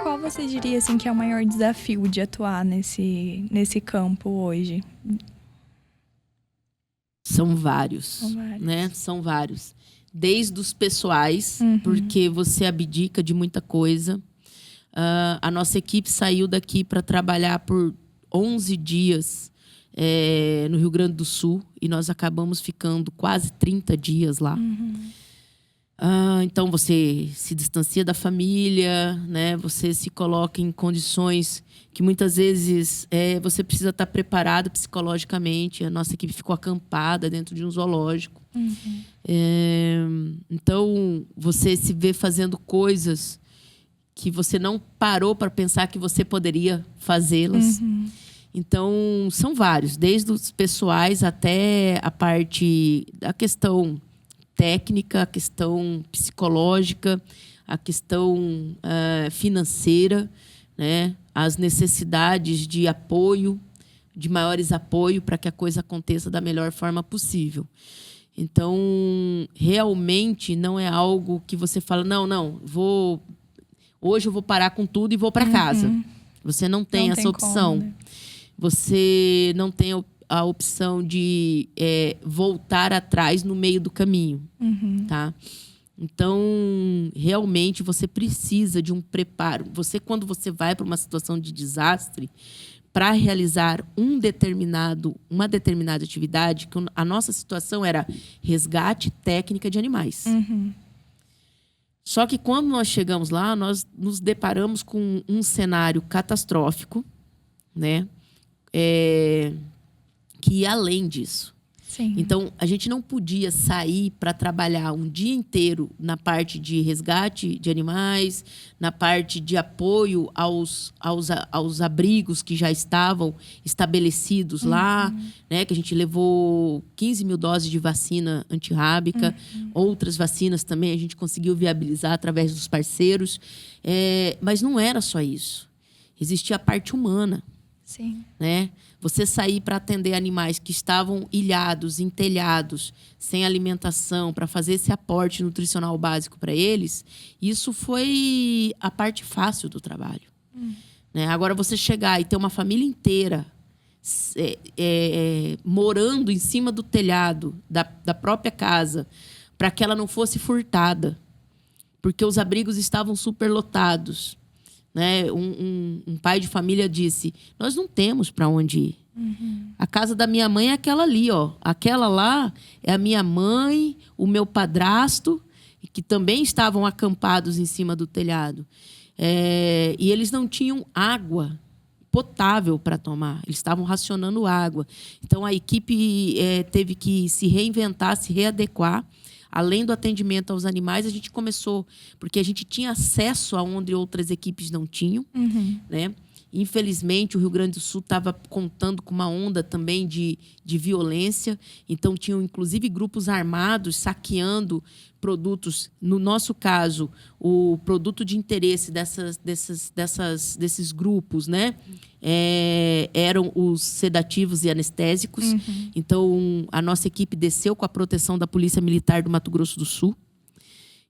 qual você diria assim que é o maior desafio de atuar nesse campo hoje? São vários, né? São vários. Desde os pessoais, porque você abdica de muita coisa. A nossa equipe saiu daqui para trabalhar por 11 dias no Rio Grande do Sul e nós acabamos ficando quase 30 dias lá. Então, você se distancia da família, né? Você se coloca em condições que muitas vezes você precisa estar preparado psicologicamente. A nossa equipe ficou acampada dentro de um zoológico. Então, você se vê fazendo coisas que você não parou para pensar que você poderia fazê-las. Então, são vários, desde os pessoais até a parte da questão técnica, a questão psicológica, a questão financeira, né? As necessidades de apoio, de maiores apoio para que a coisa aconteça da melhor forma possível. Então, realmente não é algo que você fala, não, hoje eu vou parar com tudo e vou para casa. Você não tem essa opção. Como, né? Você não tem a opção de voltar atrás no meio do caminho, tá? Então, realmente, você precisa de um preparo. Quando você vai para uma situação de desastre, para realizar uma determinada atividade, que a nossa situação era resgate técnica de animais. Só que quando nós chegamos lá, nós nos deparamos com um cenário catastrófico, né? Que ia além disso. Sim. Então, a gente não podia sair para trabalhar um dia inteiro na parte de resgate de animais, na parte de apoio aos abrigos que já estavam estabelecidos lá, né? Que a gente levou 15 mil doses de vacina antirrábica, outras vacinas também a gente conseguiu viabilizar através dos parceiros. Mas não era só isso. Existia a parte humana. Sim. Né? Você sair para atender animais que estavam ilhados, em telhados, sem alimentação, para fazer esse aporte nutricional básico para eles, isso foi a parte fácil do trabalho. Né? Agora, você chegar e ter uma família inteira morando em cima do telhado da própria casa, para que ela não fosse furtada, porque os abrigos estavam superlotados. Né? Um pai de família disse, nós não temos para onde ir. A casa da minha mãe é aquela ali, ó. Aquela lá é a minha mãe, o meu padrasto, que também estavam acampados em cima do telhado. E eles não tinham água potável para tomar. Eles estavam racionando água. Então, a equipe teve que se reinventar, se readequar. Além do atendimento aos animais, a gente começou... Porque a gente tinha acesso aonde outras equipes não tinham. Né? Infelizmente, o Rio Grande do Sul estava contando com uma onda também de violência. Então, tinham, inclusive, grupos armados saqueando produtos. No nosso caso, o produto de interesse desses grupos, né? Eram os sedativos e anestésicos. Então, a nossa equipe desceu com a proteção da Polícia Militar do Mato Grosso do Sul.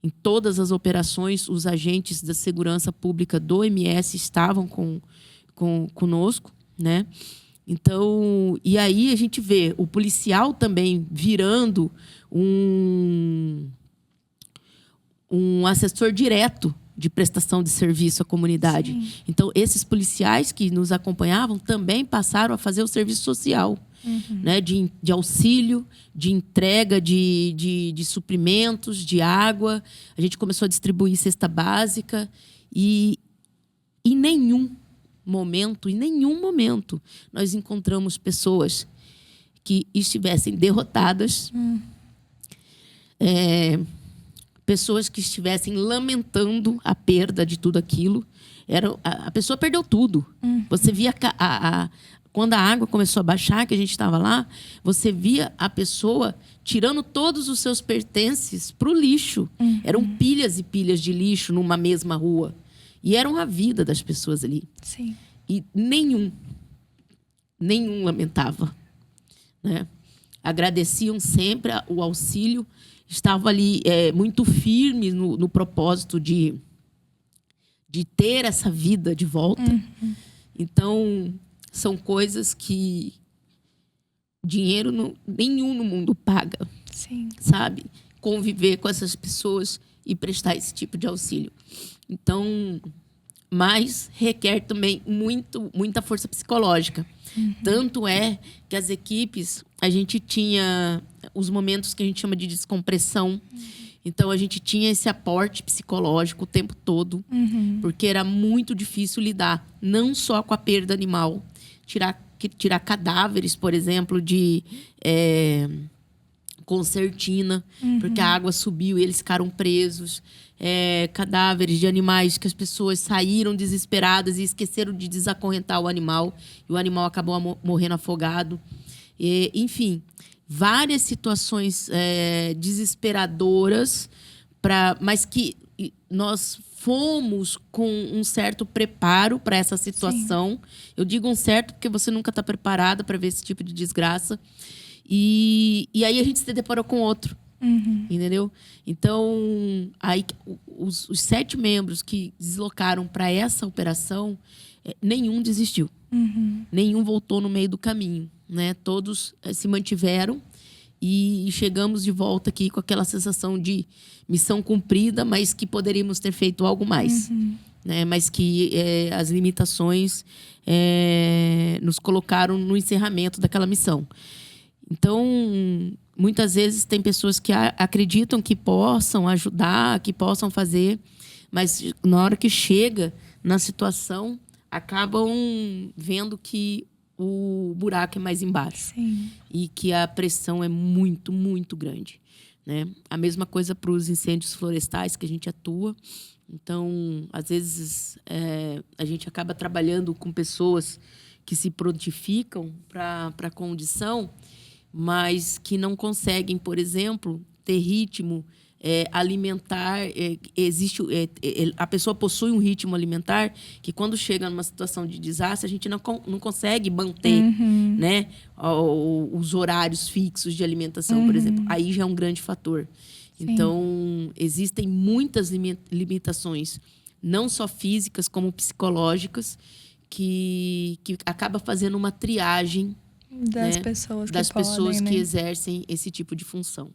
Em todas as operações, os agentes da segurança pública do MS estavam conosco, né? Então, e aí a gente vê o policial também virando um assessor direto de prestação de serviço à comunidade. Sim. Então, esses policiais que nos acompanhavam também passaram a fazer o serviço social. Né, de auxílio, de entrega de suprimentos, de água. A gente começou a distribuir cesta básica e em nenhum momento, nós encontramos pessoas que estivessem derrotadas, pessoas que estivessem lamentando a perda de tudo aquilo. A pessoa perdeu tudo. Você via quando a água começou a baixar, que a gente estava lá, você via a pessoa tirando todos os seus pertences para o lixo. Eram pilhas e pilhas de lixo numa mesma rua. E eram a vida das pessoas ali. Sim. E nenhum lamentava. Né? Agradeciam sempre o auxílio. Estavam ali muito firmes no propósito de de ter essa vida de volta. Então, são coisas que dinheiro nenhum no mundo paga. Sim. Sabe? Conviver com essas pessoas e prestar esse tipo de auxílio. Então, mas requer também muita força psicológica. Tanto é que as equipes, a gente tinha os momentos que a gente chama de descompressão. Então, a gente tinha esse aporte psicológico o tempo todo, porque era muito difícil lidar, não só com a perda animal. Tirar cadáveres, por exemplo, de concertina, porque a água subiu e eles ficaram presos. Cadáveres de animais que as pessoas saíram desesperadas e esqueceram de desacorrentar o animal. E o animal acabou morrendo afogado. Enfim, várias situações desesperadoras, mas que nós fomos com um certo preparo para essa situação. Sim. Eu digo um certo porque você nunca está preparada para ver esse tipo de desgraça. E aí a gente se deparou com outro. Entendeu? Então, aí, os 7 membros que deslocaram para essa operação, nenhum desistiu. Nenhum voltou no meio do caminho. Né? Todos se mantiveram e chegamos de volta aqui com aquela sensação de missão cumprida, mas que poderíamos ter feito algo mais. Né? Mas que as limitações nos colocaram no encerramento daquela missão. Então, muitas vezes tem pessoas que acreditam que possam ajudar, que possam fazer, mas na hora que chega na situação, acabam vendo que o buraco é mais embaixo. Sim. E que a pressão é muito, muito grande. Né? A mesma coisa para os incêndios florestais que a gente atua. Então, às vezes, a gente acaba trabalhando com pessoas que se prontificam para a condição, mas que não conseguem, por exemplo, ter ritmo alimentar. A pessoa possui um ritmo alimentar que, quando chega numa situação de desastre, a gente não consegue manter né, os horários fixos de alimentação, por exemplo. Aí já é um grande fator. Sim. Então, existem muitas limitações, não só físicas, como psicológicas, que acaba fazendo uma triagem das pessoas que exercem esse tipo de função.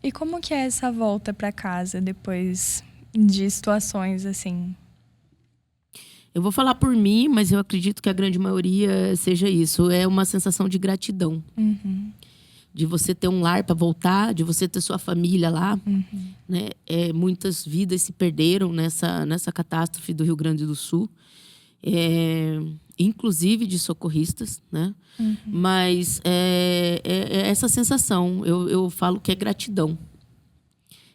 E como que é essa volta para casa depois de situações assim? Eu vou falar por mim, mas eu acredito que a grande maioria seja isso. É uma sensação de gratidão. De você ter um lar para voltar, de você ter sua família lá. Né? Muitas vidas se perderam nessa catástrofe do Rio Grande do Sul. Inclusive de socorristas, né? Mas essa sensação, eu falo que é gratidão.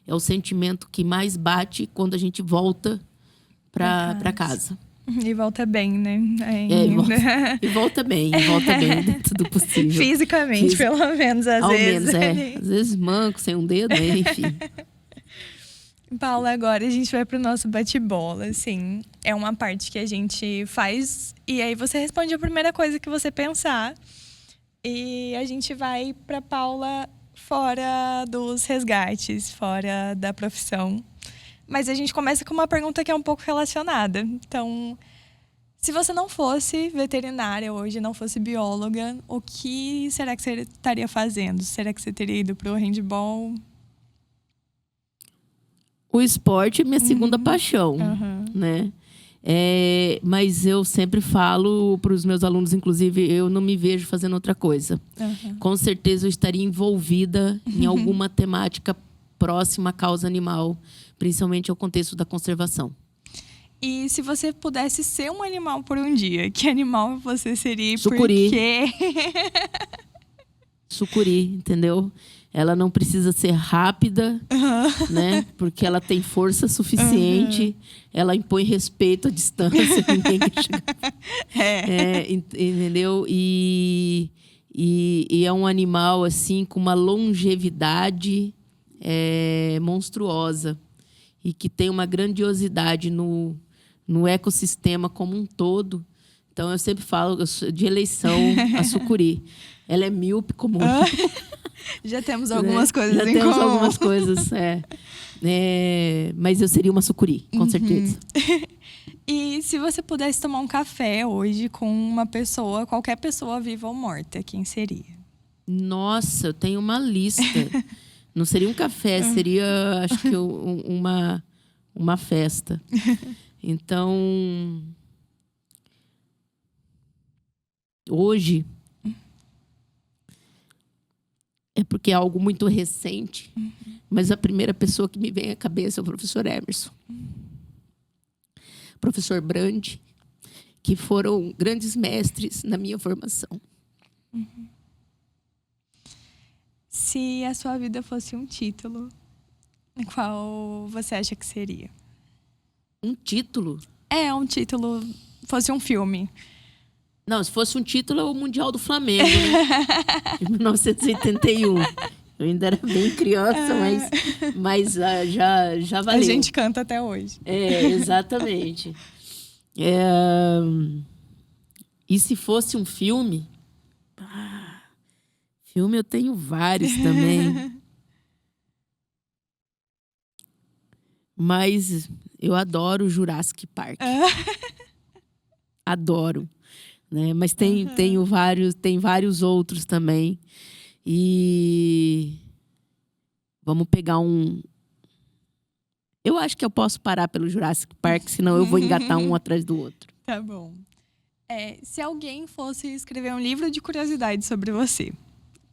É o sentimento que mais bate quando a gente volta para casa. E volta bem, né? E volta bem dentro do possível. Fisicamente, pelo menos, às vezes. Às vezes manco, sem um dedo, né? Enfim. Paula, agora a gente vai pro nosso bate-bola, assim. É uma parte que a gente faz e aí você responde a primeira coisa que você pensar. E a gente vai pra Paula fora dos resgates, fora da profissão. Mas a gente começa com uma pergunta que é um pouco relacionada. Então, se você não fosse veterinária hoje, não fosse bióloga, o que será que você estaria fazendo? Será que você teria ido pro handball? O esporte é minha segunda paixão, né? Mas eu sempre falo para os meus alunos, inclusive, eu não me vejo fazendo outra coisa. Com certeza eu estaria envolvida em alguma temática próxima à causa animal, principalmente ao contexto da conservação. E se você pudesse ser um animal por um dia, que animal você seria e sucuri. Por quê? Sucuri, entendeu? Ela não precisa ser rápida, né? Porque ela tem força suficiente. Ela impõe respeito à distância. Ninguém quer chegar. Entendeu? E é um animal, assim, com uma longevidade monstruosa. E que tem uma grandiosidade no ecossistema como um todo. Então, eu sempre falo de eleição a sucuri. Ela é míope como... Já temos algumas coisas em comum. Já temos algumas coisas, Mas eu seria uma sucuri, com certeza. E se você pudesse tomar um café hoje com uma pessoa, qualquer pessoa viva ou morta, quem seria? Nossa, eu tenho uma lista. Não seria um café, seria, acho que uma festa. Então, hoje, é porque é algo muito recente, mas a primeira pessoa que me vem à cabeça é o professor Emerson. Professor Brandi, que foram grandes mestres na minha formação. Se a sua vida fosse um título, qual você acha que seria? Um título? Um título, fosse um filme. Não, se fosse um título, é o Mundial do Flamengo, né? De 1981. Eu ainda era bem criança, mas já valeu. A gente canta até hoje. Exatamente. E se fosse um filme... Filme eu tenho vários também. Mas eu adoro Jurassic Park. Adoro. Né? Mas tem vários outros também. E vamos pegar um... Eu acho que eu posso parar pelo Jurassic Park, senão eu vou engatar um atrás do outro. Tá bom. Se alguém fosse escrever um livro de curiosidades sobre você,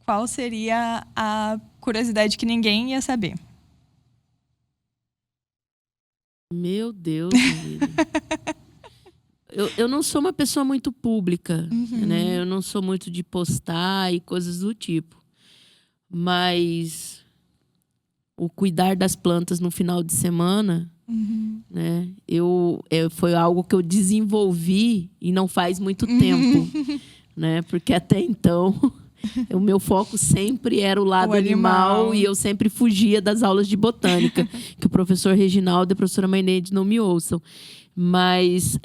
qual seria a curiosidade que ninguém ia saber? Meu Deus, eu não sou uma pessoa muito pública, né? Eu não sou muito de postar e coisas do tipo. Mas o cuidar das plantas no final de semana, né? Foi algo que eu desenvolvi e não faz muito tempo, né? Porque até então... O meu foco sempre era o lado animal e eu sempre fugia das aulas de botânica. Que o professor Reginaldo e a professora Maineide não me ouçam. Mas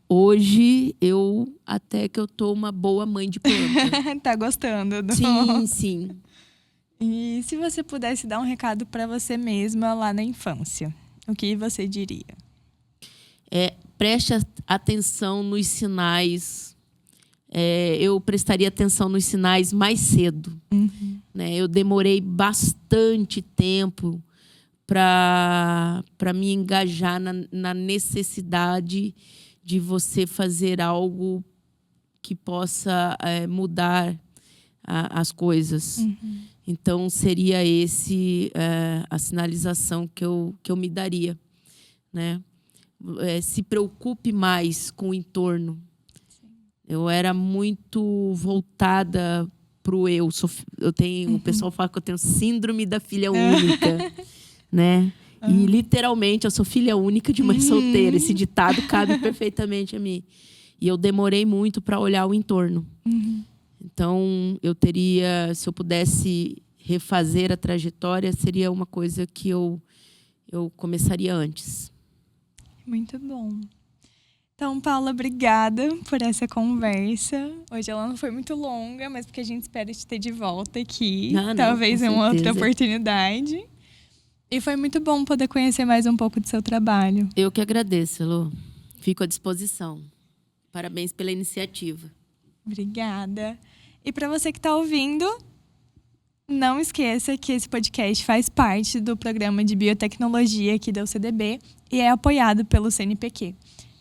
hoje até que eu tô uma boa mãe de planta. Tá gostando? Sim, sim. E se você pudesse dar um recado para você mesma lá na infância, o que você diria? Preste atenção nos sinais. Eu prestaria atenção nos sinais mais cedo. Né? Eu demorei bastante tempo para me engajar na necessidade de você fazer algo que possa mudar as coisas. Então, seria a sinalização que eu me daria. Né? Se preocupe mais com o entorno. Eu era muito voltada pro eu. O pessoal fala que eu tenho síndrome da filha única, né? E literalmente eu sou filha única de mãe solteira. Esse ditado cabe perfeitamente a mim. E eu demorei muito para olhar o entorno. Então se eu pudesse refazer a trajetória, seria uma coisa que eu começaria antes. Muito bom. Então, Paula, obrigada por essa conversa. Hoje ela não foi muito longa, mas porque a gente espera te ter de volta aqui. Talvez em uma outra oportunidade. E foi muito bom poder conhecer mais um pouco do seu trabalho. Eu que agradeço, Elô. Fico à disposição. Parabéns pela iniciativa. Obrigada. E para você que está ouvindo, não esqueça que esse podcast faz parte do programa de biotecnologia aqui da UCDB e é apoiado pelo CNPq.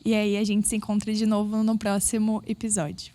E aí a gente se encontra de novo no próximo episódio.